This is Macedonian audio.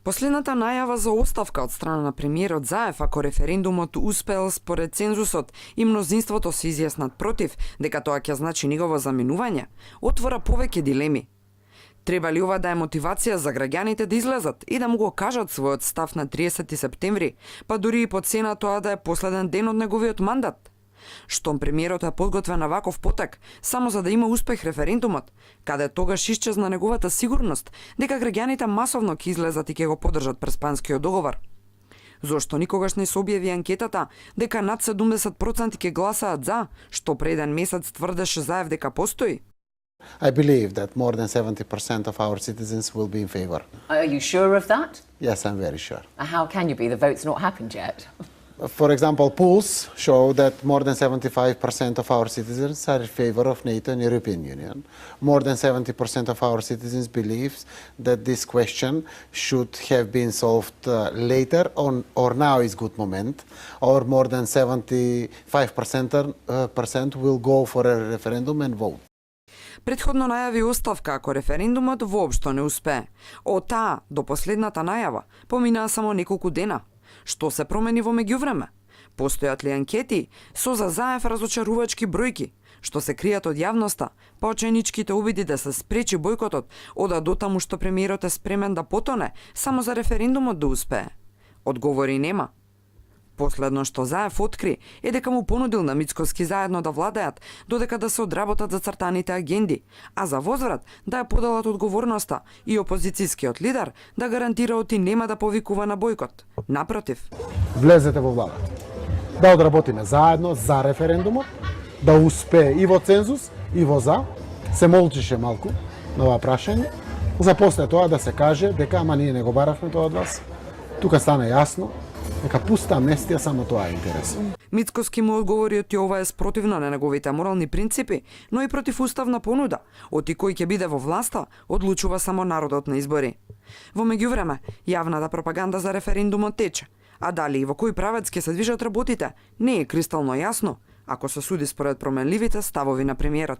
Последната најава за оставка од страна на премиерот Заев ако референдумот успел според цензусот и мнозинството се изјаснат против дека тоа ќе значи негово заменување, отвора повеќе дилеми. Треба ли ова да е мотивација за граѓаните да излезат и да му го кажат својот став на 30 септември, па дури и по цена тоа да е последен ден од неговиот мандат? Штом премиерот е подготвен на ваков потек, само за да има успех референдумот, каде тогаш исчезна неговата сигурност дека граѓаните масовно ќе излезат и ќе го поддржат Преспанскиот договор. Зошто никогаш не се објави анкетата дека над 70% ќе гласаат за, што пред еден месец тврдеше Заев дека постои? I believe that more than 70% of our citizens will be in favor. Are you sure of that? Yes, I'm very sure. How can you be? The vote's not happened yet. For example, polls show that more than 75% of our citizens are in favor of NATO and European Union. More than 70% of our citizens believe that this question should have been solved later or now is good moment, or more than 75% will go for a referendum and vote. Претходно најави оставка ако референдумот воопшто не успее. Од таа до последната најава поминаа само неколку дена. Што се промени во меѓувреме? Постојат ли анкети со за Заев разочарувачки бројки, што се кријат од јавноста, па оченичките обиди да се спречи бојкотот ода дотаму што премиерот е спремен да потоне само за референдумот да успее? Одговори нема. Последно што Заев откри е дека му понудил на Мицкоски заедно да владеат, додека да се одработат зацртаните агенди, а за возврат да ја поделат одговорноста и опозицијскиот лидер да гарантира оти нема да повикува на бојкот. Напротив. Влезете во владата. Да одработиме заедно за референдумот, да успее и во цензус, и во за. Се молчише малку на ова прашање, за после тоа да се каже дека ама ние не го баравме тоа од вас. Тука стана јасно дека пуста амнестија само тоа е интересно. Мицкоски му одговори оти ова е спротивно на неговите морални принципи, но и против уставна понуда. Оти кој ќе биде во власта, одлучува само народот на избори. Во меѓувреме, јавната пропаганда за референдумот тече, а дали и во кој правец ќе се движат работите, не е кристално јасно, ако се суди според променливите ставови на премиерот.